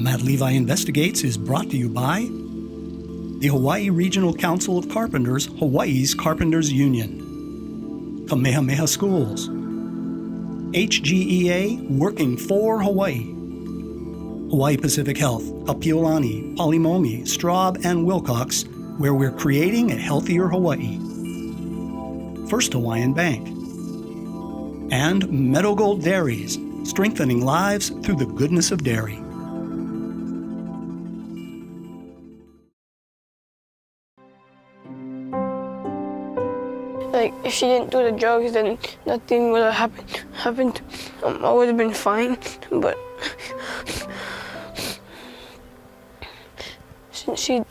Matt Levi Investigates is brought to you by the Hawaii Regional Council of Carpenters, Hawaii's Carpenters Union, Kamehameha Schools, HGEA Working for Hawaii, Hawaii Pacific Health, Kapiolani, Polimomi, Straub, and Wilcox, where we're creating a healthier Hawaii, First Hawaiian Bank, and Meadow Gold Dairies, strengthening lives through the goodness of dairy. Like, if she didn't do the drugs, then nothing would have happened. I would have been fine, but since she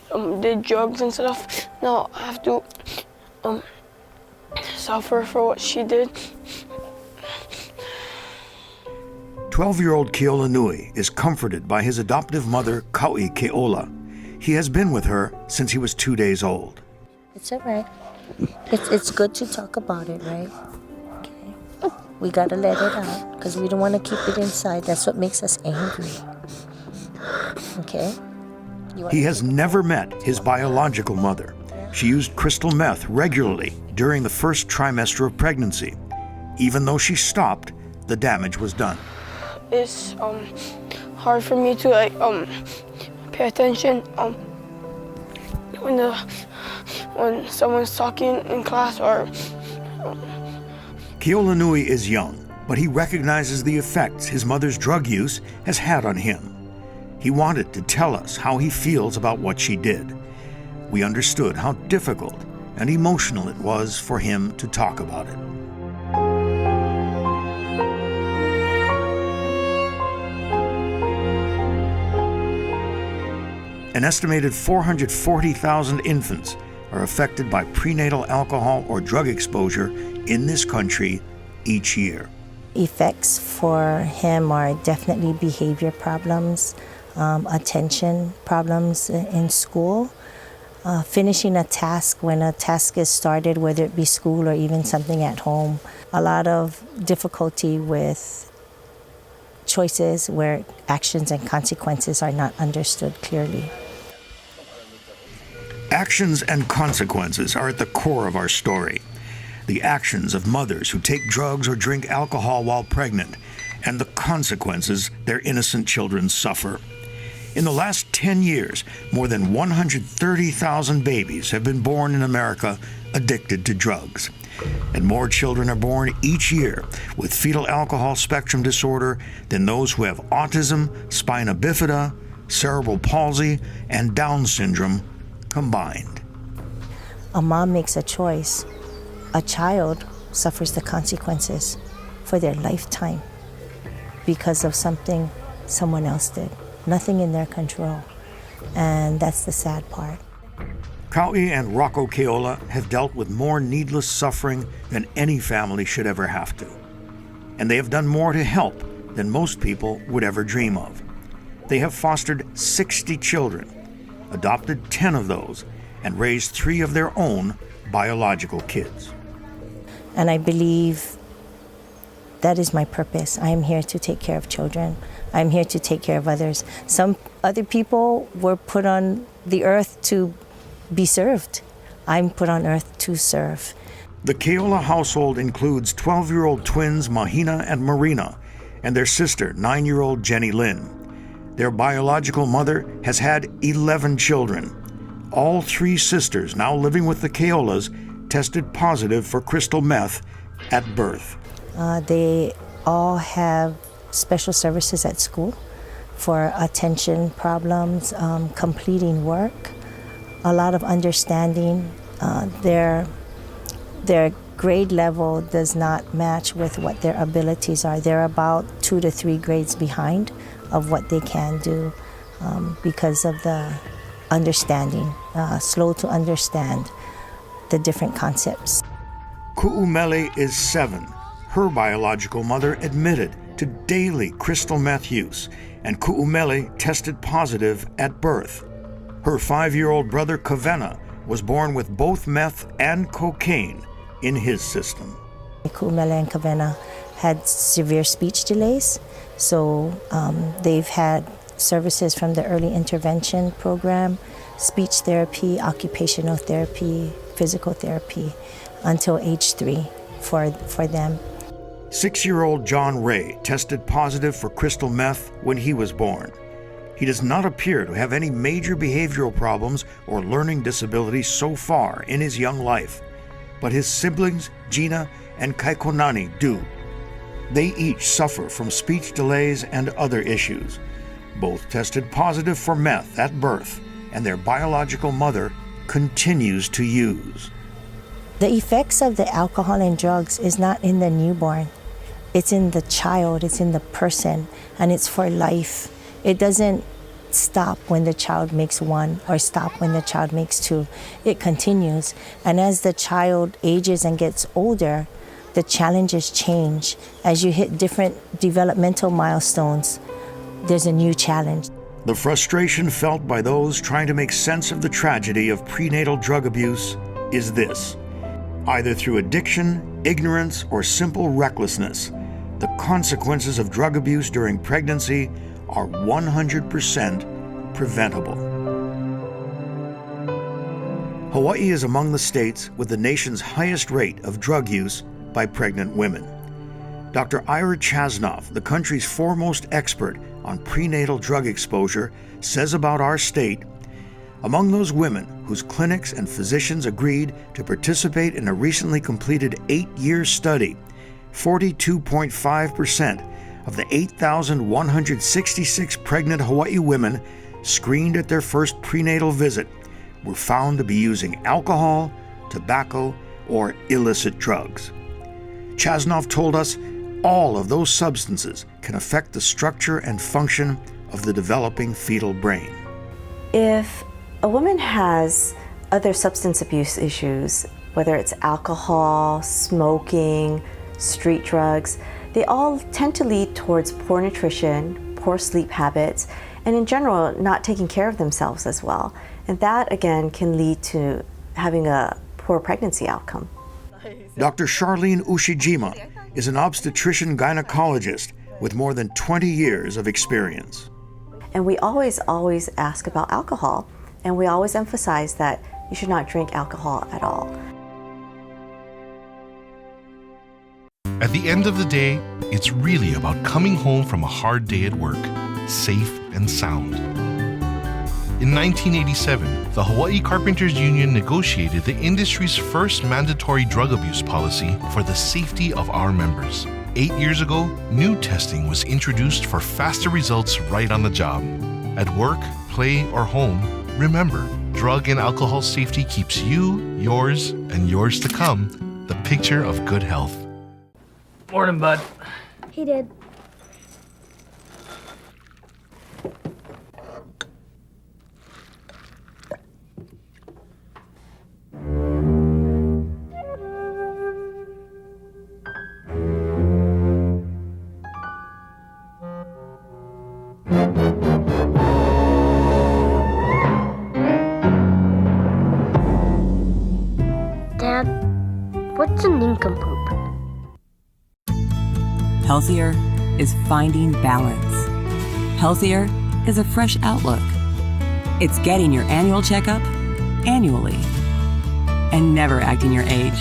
did drugs and stuff, now I have to suffer for what she did. 12-year-old Keola Nui is comforted by his adoptive mother, Kau'i Keola. He has been with her since he was 2 days old. It's all right. It's good to talk about it, right? Okay. We gotta let it out because we don't want to keep it inside. That's what makes us angry. Okay? He has never met his biological mother. She used crystal meth regularly during the first trimester of pregnancy. Even though she stopped, the damage was done. It's hard for me to pay attention when someone's talking in class or. Keola Nui is young, but he recognizes the effects his mother's drug use has had on him. He wanted to tell us how he feels about what she did. We understood how difficult and emotional it was for him to talk about it. An estimated 440,000 infants are affected by prenatal alcohol or drug exposure in this country each year. Effects for him are definitely behavior problems, attention problems in school, finishing a task when a task is started, whether it be school or even something at home. A lot of difficulty with choices where actions and consequences are not understood clearly. Actions and consequences are at the core of our story. The actions of mothers who take drugs or drink alcohol while pregnant, and the consequences their innocent children suffer. In the last 10 years, more than 130,000 babies have been born in America addicted to drugs. And more children are born each year with fetal alcohol spectrum disorder than those who have autism, spina bifida, cerebral palsy, and Down syndrome combined. A mom makes a choice. A child suffers the consequences for their lifetime because of something someone else did. Nothing in their control. And that's the sad part. Kau'i and Rocco Keola have dealt with more needless suffering than any family should ever have to. And they have done more to help than most people would ever dream of. They have fostered 60 children, adopted 10 of those, and raised 3 of their own biological kids. And I believe that is my purpose. I am here to take care of children. I'm here to take care of others. Some other people were put on the earth to be served. I'm put on earth to serve. The Keola household includes 12-year-old twins Mahina and Marina, and their sister, 9-year-old Jenny Lynn. Their biological mother has had 11 children. All 3 sisters now living with the Keolas tested positive for crystal meth at birth. They all have special services at school for attention problems, completing work, a lot of understanding. Their grade level does not match with what their abilities are. They're about 2 to 3 grades behind of what they can do because of the understanding, slow to understand the different concepts. Ku'umele is 7. Her biological mother admitted to daily crystal meth use, and Ku'umele tested positive at birth. Her 5-year-old brother Kavena was born with both meth and cocaine in his system. Ku'umele and Kavena had severe speech delays, so they've had services from the early intervention program, speech therapy, occupational therapy, physical therapy, until age 3 for them. 6-year-old John Ray tested positive for crystal meth when he was born. He does not appear to have any major behavioral problems or learning disabilities so far in his young life, but his siblings, Gina and Kaikonani, do. They each suffer from speech delays and other issues. Both tested positive for meth at birth, and their biological mother continues to use. The effects of the alcohol and drugs is not in the newborn. It's in the child, it's in the person, and it's for life. It doesn't stop when the child makes 1 or stop when the child makes 2. It continues. And as the child ages and gets older, the challenges change. As you hit different developmental milestones, there's a new challenge. The frustration felt by those trying to make sense of the tragedy of prenatal drug abuse is this. Either through addiction, ignorance, or simple recklessness, the consequences of drug abuse during pregnancy are 100% preventable. Hawaii is among the states with the nation's highest rate of drug use by pregnant women. Dr. Ira Chasnoff, the country's foremost expert on prenatal drug exposure, says about our state, among those women whose clinics and physicians agreed to participate in a recently completed 8-year study, 42.5% of the 8,166 pregnant Hawaii women screened at their first prenatal visit were found to be using alcohol, tobacco, or illicit drugs. Chasnoff told us all of those substances can affect the structure and function of the developing fetal brain. If a woman has other substance abuse issues, whether it's alcohol, smoking, street drugs, they all tend to lead towards poor nutrition, poor sleep habits, and in general, not taking care of themselves as well. And that, again, can lead to having a poor pregnancy outcome. Dr. Charlene Ushijima is an obstetrician gynecologist with more than 20 years of experience. And we always ask about alcohol, and we always emphasize that you should not drink alcohol at all. At the end of the day, it's really about coming home from a hard day at work, safe and sound. In 1987, the Hawaii Carpenters Union negotiated the industry's first mandatory drug abuse policy for the safety of our members. 8 years ago, new testing was introduced for faster results right on the job. At work, play, or home, remember, drug and alcohol safety keeps you, yours, and yours to come the picture of good health. Morning, bud. He did. Dad, what's a nincompoop? Healthier is finding balance. Healthier is a fresh outlook. It's getting your annual checkup annually and never acting your age.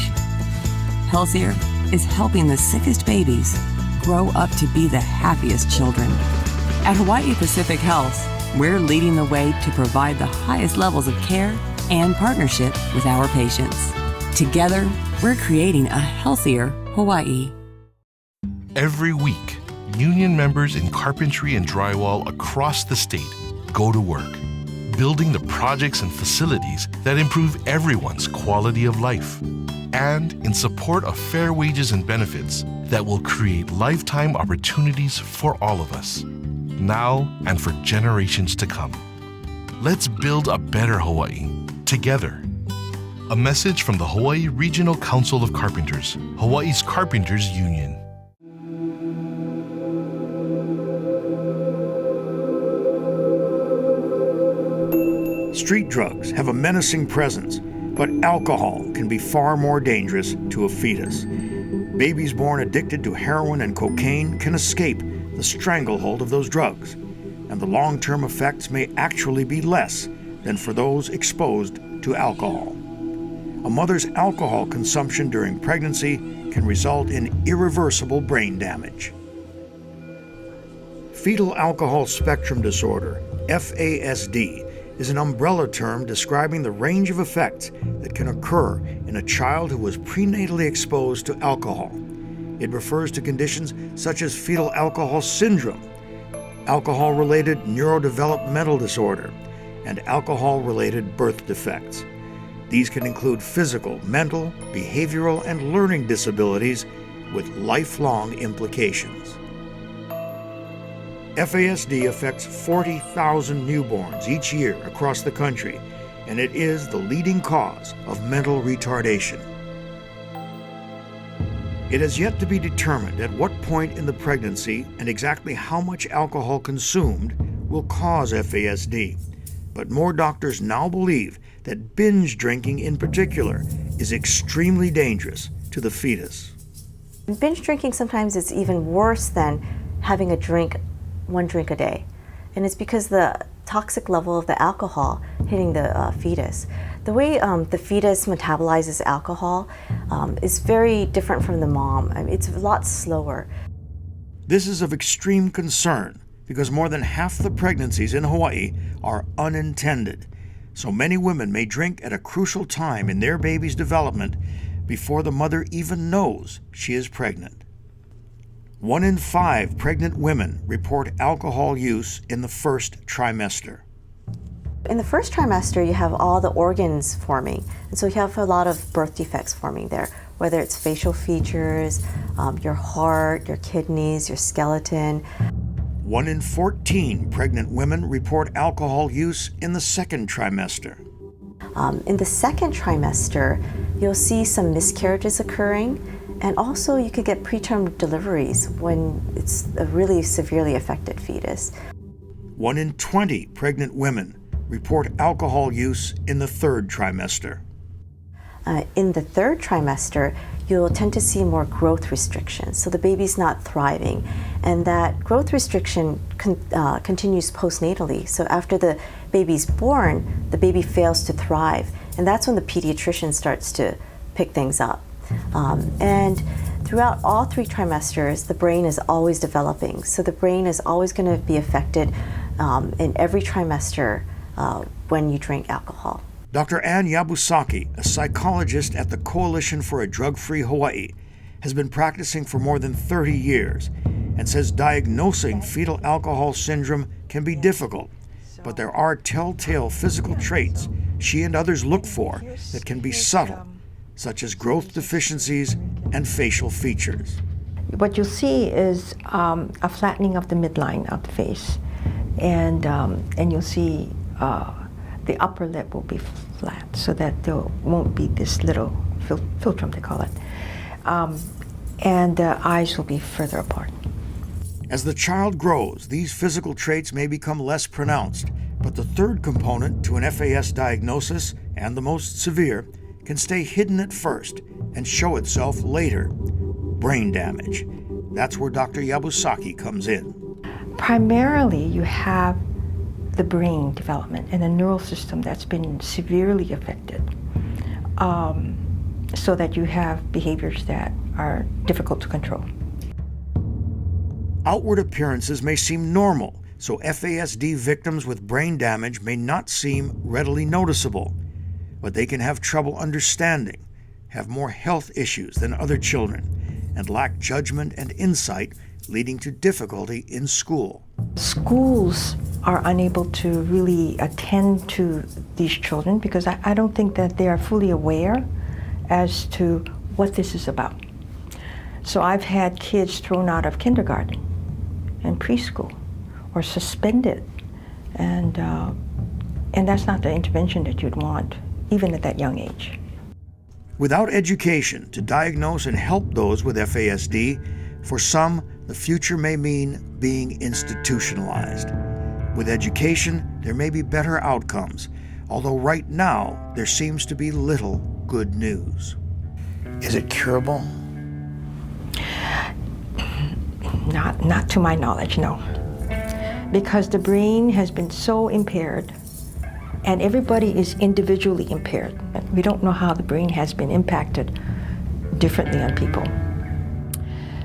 Healthier is helping the sickest babies grow up to be the happiest children. At Hawaii Pacific Health, we're leading the way to provide the highest levels of care and partnership with our patients. Together, we're creating a healthier Hawaii. Every week, union members in carpentry and drywall across the state go to work, building the projects and facilities that improve everyone's quality of life, and in support of fair wages and benefits that will create lifetime opportunities for all of us, now and for generations to come. Let's build a better Hawaii, together. A message from the Hawaii Regional Council of Carpenters, Hawaii's Carpenters Union. Street drugs have a menacing presence, but alcohol can be far more dangerous to a fetus. Babies born addicted to heroin and cocaine can escape the stranglehold of those drugs. and the long-term effects may actually be less than for those exposed to alcohol. A mother's alcohol consumption during pregnancy can result in irreversible brain damage. Fetal alcohol spectrum disorder, FASD, is an umbrella term describing the range of effects that can occur in a child who was prenatally exposed to alcohol. It refers to conditions such as fetal alcohol syndrome, alcohol-related neurodevelopmental disorder, and alcohol-related birth defects. These can include physical, mental, behavioral, and learning disabilities with lifelong implications. FASD affects 40,000 newborns each year across the country, and it is the leading cause of mental retardation. It has yet to be determined at what point in the pregnancy and exactly how much alcohol consumed will cause FASD, but more doctors now believe that binge drinking in particular is extremely dangerous to the fetus. Binge drinking sometimes is even worse than having one drink a day. And it's because the toxic level of the alcohol hitting the fetus. The way the fetus metabolizes alcohol is very different from the mom. I mean, it's a lot slower. This is of extreme concern because more than half the pregnancies in Hawaii are unintended. So many women may drink at a crucial time in their baby's development before the mother even knows she is pregnant. 1 in 5 pregnant women report alcohol use in the first trimester. In the first trimester, you have all the organs forming, and so you have a lot of birth defects forming there, whether it's facial features, your heart, your kidneys, your skeleton. 1 in 14 pregnant women report alcohol use in the second trimester. In the second trimester, you'll see some miscarriages occurring, and also you could get preterm deliveries when it's a really severely affected fetus. 1 in 20 pregnant women report alcohol use in the third trimester. In the third trimester, you'll tend to see more growth restrictions, so the baby's not thriving. And that growth restriction continues postnatally. So after the baby's born, the baby fails to thrive. And that's when the pediatrician starts to pick things up. And throughout all 3 trimesters, the brain is always developing. So the brain is always going to be affected in every trimester when you drink alcohol. Dr. Ann Yabusaki, a psychologist at the Coalition for a Drug-Free Hawaii, has been practicing for more than 30 years and says diagnosing fetal alcohol syndrome can be difficult, but there are telltale physical traits she and others look for that can be subtle, such as growth deficiencies and facial features. What you'll see is a flattening of the midline of the face, and you'll see the upper lip will be flat, so that there won't be this little philtrum, they call it, and the eyes will be further apart. As the child grows, these physical traits may become less pronounced, but the third component to an FAS diagnosis, and the most severe, can stay hidden at first and show itself later: brain damage. That's where Dr. Yabusaki comes in. Primarily, you have the brain development and the neural system that's been severely affected, so that you have behaviors that are difficult to control. Outward appearances may seem normal, so FASD victims with brain damage may not seem readily noticeable, but they can have trouble understanding, have more health issues than other children, and lack judgment and insight, leading to difficulty in school. Schools are unable to really attend to these children because I don't think that they are fully aware as to what this is about. So I've had kids thrown out of kindergarten and preschool or suspended, and that's not the intervention that you'd want, even at that young age. Without education to diagnose and help those with FASD, for some, the future may mean being institutionalized. With education, there may be better outcomes, although right now there seems to be little good news. Is it curable? Not to my knowledge, no. because the brain has been so impaired, and everybody is individually impaired. We don't know how the brain has been impacted differently on people.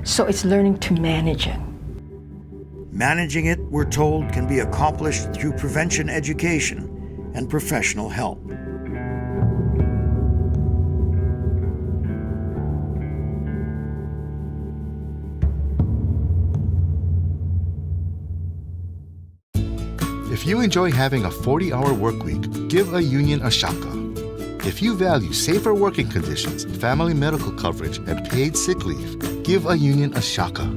So it's learning to manage it. Managing it, we're told, can be accomplished through prevention education and professional help. If you enjoy having a 40-hour work week, give a union a shaka. If you value safer working conditions, family medical coverage, and paid sick leave, give a union a shaka.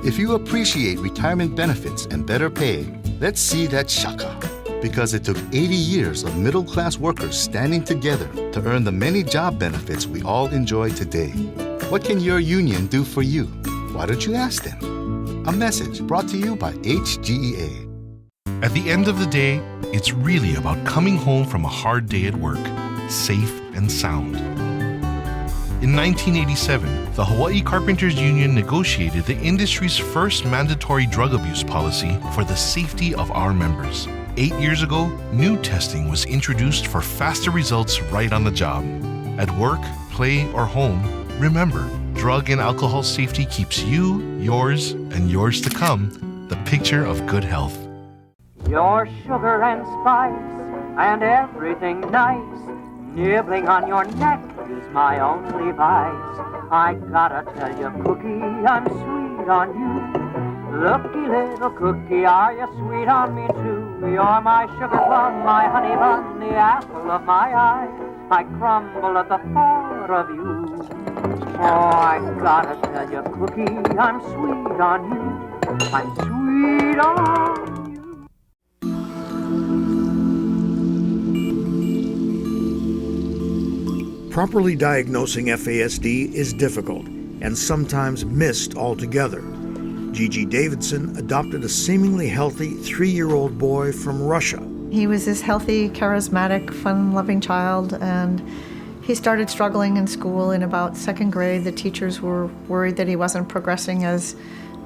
If you appreciate retirement benefits and better pay, let's see that shaka. Because it took 80 years of middle-class workers standing together to earn the many job benefits we all enjoy today. What can your union do for you? Why don't you ask them? A message brought to you by HGEA. At the end of the day, it's really about coming home from a hard day at work, safe and sound. In 1987, the Hawaii Carpenters Union negotiated the industry's first mandatory drug abuse policy for the safety of our members. 8 years ago, new testing was introduced for faster results right on the job. At work, play, or home, remember, drug and alcohol safety keeps you, yours, and yours to come the picture of good health. Your sugar and spice and everything nice, nibbling on your neck is my only vice. I gotta tell you, Cookie, I'm sweet on you. Looky little cookie, are you sweet on me too? You're my sugar plum, my honey bun, the apple of my eye. I crumble at the thought of you. Oh, I gotta tell you, Cookie, I'm sweet on you. I'm sweet on you. Properly diagnosing FASD is difficult and sometimes missed altogether. Gigi Davidson adopted a seemingly healthy 3-year-old boy from Russia. He was this healthy, charismatic, fun-loving child, and he started struggling in school in about 2nd grade. The teachers were worried that he wasn't progressing as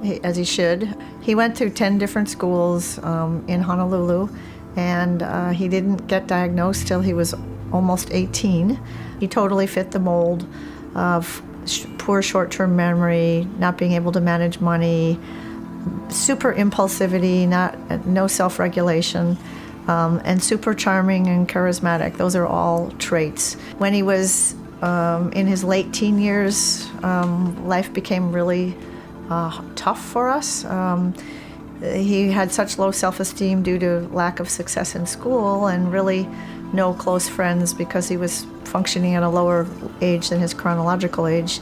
he should. He went to 10 different schools in Honolulu, and he didn't get diagnosed till he was almost 18. He totally fit the mold of poor short-term memory, not being able to manage money, super impulsivity, no self-regulation, and super charming and charismatic. Those are all traits. When he was in his late teen years, life became really tough for us. He had such low self-esteem due to lack of success in school and really no close friends because he was functioning at a lower age than his chronological age.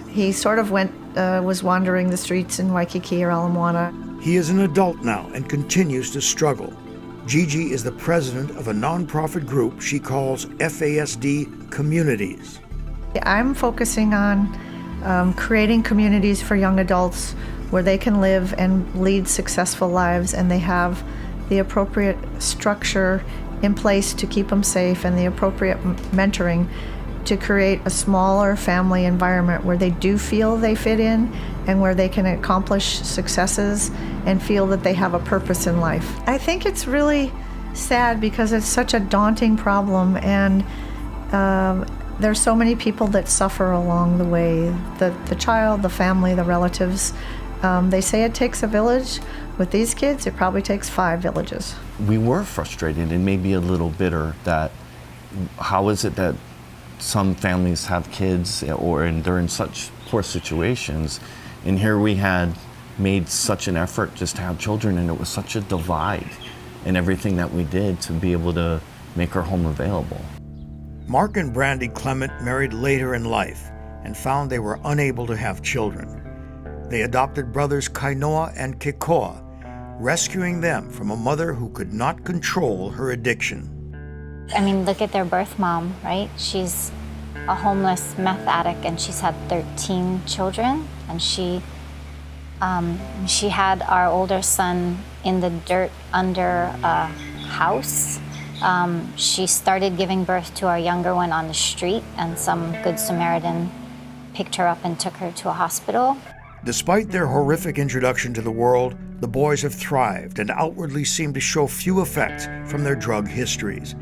He sort of was wandering the streets in Waikiki or Ala Moana. He is an adult now and continues to struggle. Gigi is the president of a nonprofit group she calls FASD Communities. I'm focusing on creating communities for young adults where they can live and lead successful lives, and they have the appropriate structure in place to keep them safe and the appropriate mentoring to create a smaller family environment where they do feel they fit in and where they can accomplish successes and feel that they have a purpose in life. I think it's really sad because it's such a daunting problem, and there's so many people that suffer along the way. The child, the family, the relatives. They say it takes a village. With these kids, it probably takes 5 villages. We were frustrated and maybe a little bitter that how is it that some families have kids and they're in such poor situations, and here we had made such an effort just to have children, and it was such a divide in everything that we did to be able to make our home available. Mark and Brandy Clement married later in life and found they were unable to have children. They adopted brothers Kainoa and Kekoa, rescuing them from a mother who could not control her addiction. I mean, look at their birth mom, right? She's a homeless meth addict, and she's had 13 children, and she had our older son in the dirt under a house. She started giving birth to our younger one on the street, and some Good Samaritan picked her up and took her to a hospital. Despite their horrific introduction to the world, The boys have thrived and outwardly seem to show few effects from their drug histories.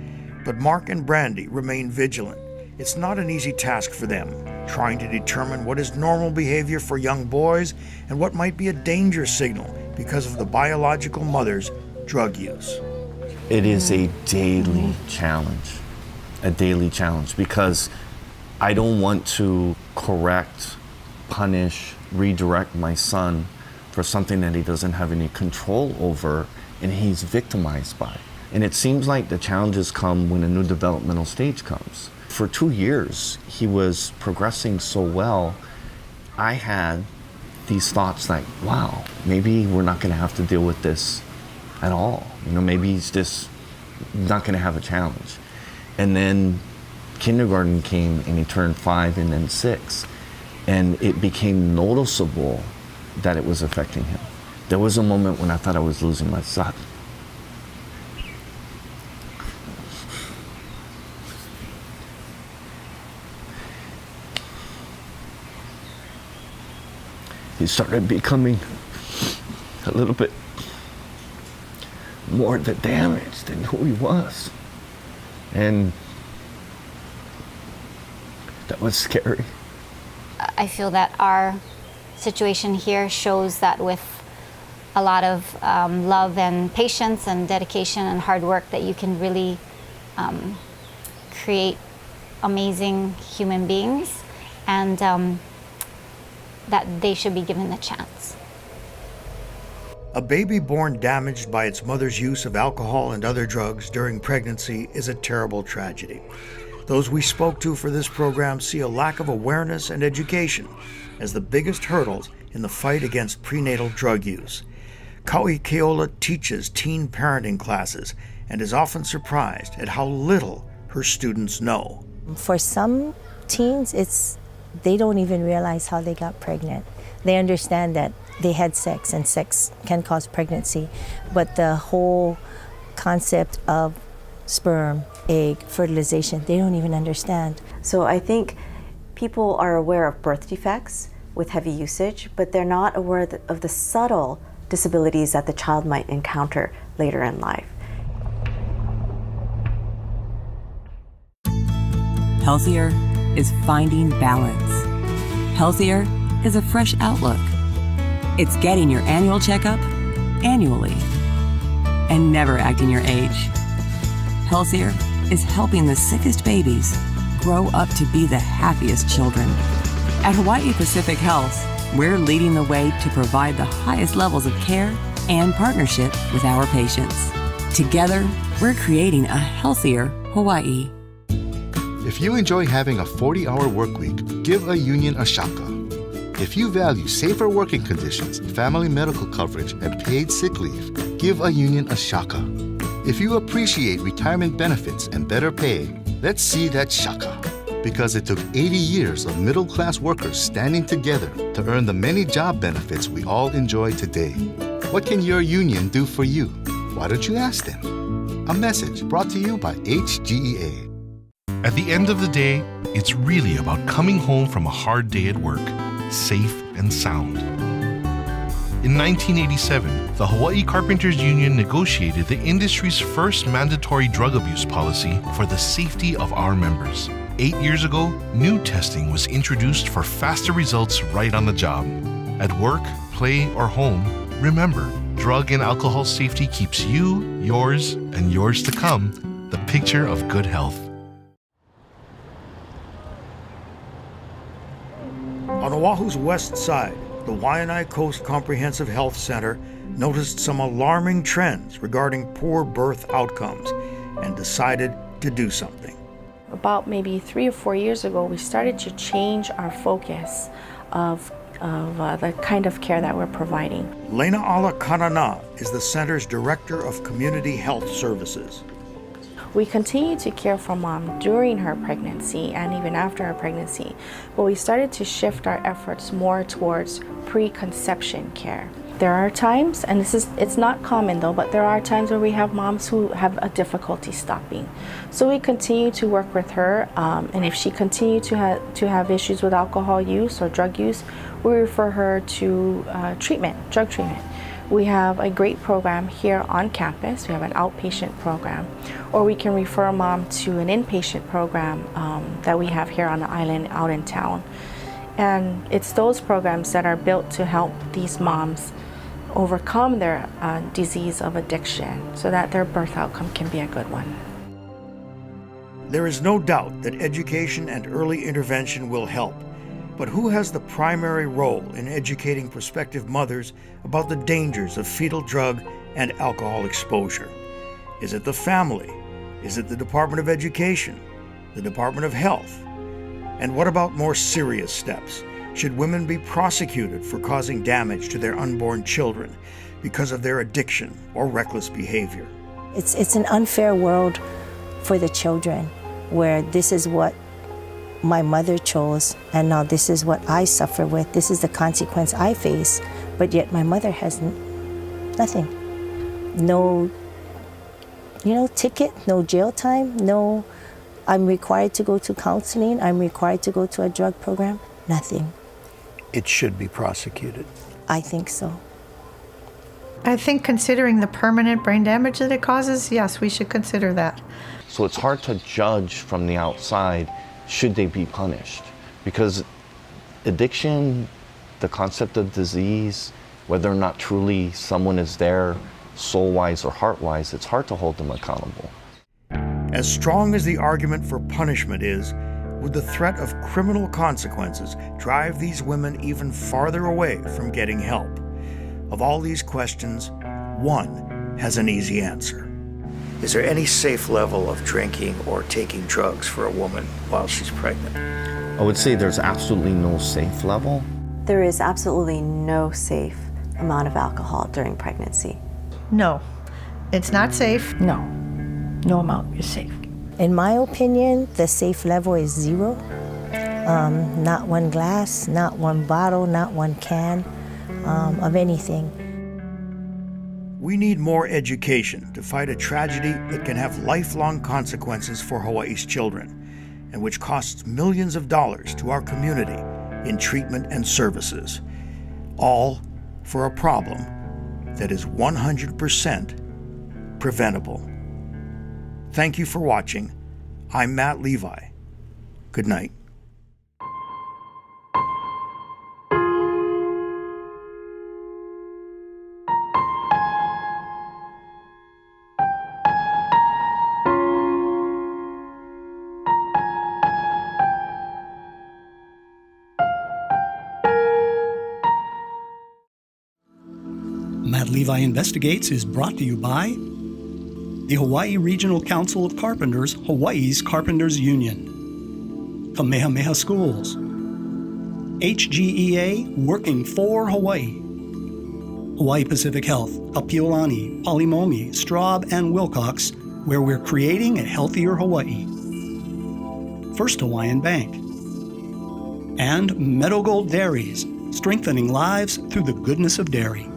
But Mark and Brandy remain vigilant. It's not an easy task for them, trying to determine what is normal behavior for young boys and what might be a danger signal because of the biological mother's drug use. It is a daily challenge, because I don't want to correct, punish, redirect my son for something that he doesn't have any control over and he's victimized by. And it seems like the challenges come when a new developmental stage comes. For 2 years, he was progressing so well, I had these thoughts like, wow, maybe we're not gonna have to deal with this at all. Maybe he's just not gonna have a challenge. And then kindergarten came and he turned 5 and then 6. And it became noticeable that it was affecting him. There was a moment when I thought I was losing my son. He started becoming a little bit more the damage than who he was. And that was scary. I feel that our situation here shows that with a lot of love and patience and dedication and hard work that you can really create amazing human beings, and that they should be given the chance. A baby born damaged by its mother's use of alcohol and other drugs during pregnancy is a terrible tragedy. Those we spoke to for this program see a lack of awareness and education as the biggest hurdles in the fight against prenatal drug use. Kau'i Keola teaches teen parenting classes and is often surprised at how little her students know. For some teens, they don't even realize how they got pregnant. They understand that they had sex and sex can cause pregnancy, but the whole concept of sperm, egg, fertilization, they don't even understand. So I think people are aware of birth defects with heavy usage, but they're not aware of the subtle disabilities that the child might encounter later in life. Healthier is finding balance. Healthier is a fresh outlook. It's getting your annual checkup annually and never acting your age. Healthier is helping the sickest babies grow up to be the happiest children. At Hawaii Pacific Health, we're leading the way to provide the highest levels of care and partnership with our patients. Together, we're creating a healthier Hawaii. If you enjoy having a 40-hour work week, give a union a shaka. If you value safer working conditions, family medical coverage, and paid sick leave, give a union a shaka. If you appreciate retirement benefits and better pay, let's see that shaka. Because it took 80 years of middle-class workers standing together to earn the many job benefits we all enjoy today. What can your union do for you? Why don't you ask them? A message brought to you by HGEA. At the end of the day, it's really about coming home from a hard day at work, safe and sound. In 1987, the Hawaii Carpenters Union negotiated the industry's first mandatory drug abuse policy for the safety of our members. 8 years ago, new testing was introduced for faster results right on the job. At work, play, or home, remember, drug and alcohol safety keeps you, yours, and yours to come the picture of good health. On Oahu's west side, the Waianae Coast Comprehensive Health Center noticed some alarming trends regarding poor birth outcomes and decided to do something. About maybe 3 or 4 years ago, we started to change our focus of the kind of care that we're providing. Lena Ala Kanana is the center's director of community health services. We continue to care for mom during her pregnancy and even after her pregnancy, but we started to shift our efforts more towards pre-conception care. There are times, and it's not common though, but there are times where we have moms who have a difficulty stopping. So we continue to work with her, and if she continues to have issues with alcohol use or drug use, we refer her to drug treatment. We have a great program here on campus. We have an outpatient program, or we can refer mom to an inpatient program that we have here on the island out in town. And it's those programs that are built to help these moms overcome their disease of addiction so that their birth outcome can be a good one. There is no doubt that education and early intervention will help. But who has the primary role in educating prospective mothers about the dangers of fetal drug and alcohol exposure? Is it the family? Is it the Department of Education? The Department of Health? And what about more serious steps? Should women be prosecuted for causing damage to their unborn children because of their addiction or reckless behavior? It's an unfair world for the children, where this is what my mother chose, and now this is what I suffer with. This is the consequence I face, but yet my mother has nothing. No, ticket, no jail time, no, I'm required to go to counseling, I'm required to go to a drug program, nothing. It should be prosecuted. I think so. I think considering the permanent brain damage that it causes, yes, we should consider that. So it's hard to judge from the outside, should they be punished? Because addiction, the concept of disease, whether or not truly someone is there soul-wise or heart-wise, it's hard to hold them accountable. As strong as the argument for punishment is, would the threat of criminal consequences drive these women even farther away from getting help? Of all these questions, one has an easy answer. Is there any safe level of drinking or taking drugs for a woman while she's pregnant? I would say there's absolutely no safe level. There is absolutely no safe amount of alcohol during pregnancy. No, it's not safe. No, no amount is safe. In my opinion, the safe level is 0. Not one glass, not one bottle, not one can of anything. We need more education to fight a tragedy that can have lifelong consequences for Hawaii's children, and which costs millions of dollars to our community in treatment and services, all for a problem that is 100% preventable. Thank you for watching. I'm Matt Levi. Good night. Matt Levi Investigates is brought to you by the Hawaii Regional Council of Carpenters, Hawaii's Carpenters Union, Kamehameha Schools, HGEA Working for Hawaii, Hawaii Pacific Health, Kapiolani, Polimomi, Straub, and Wilcox, where we're creating a healthier Hawaii, First Hawaiian Bank, and Meadow Gold Dairies, strengthening lives through the goodness of dairy.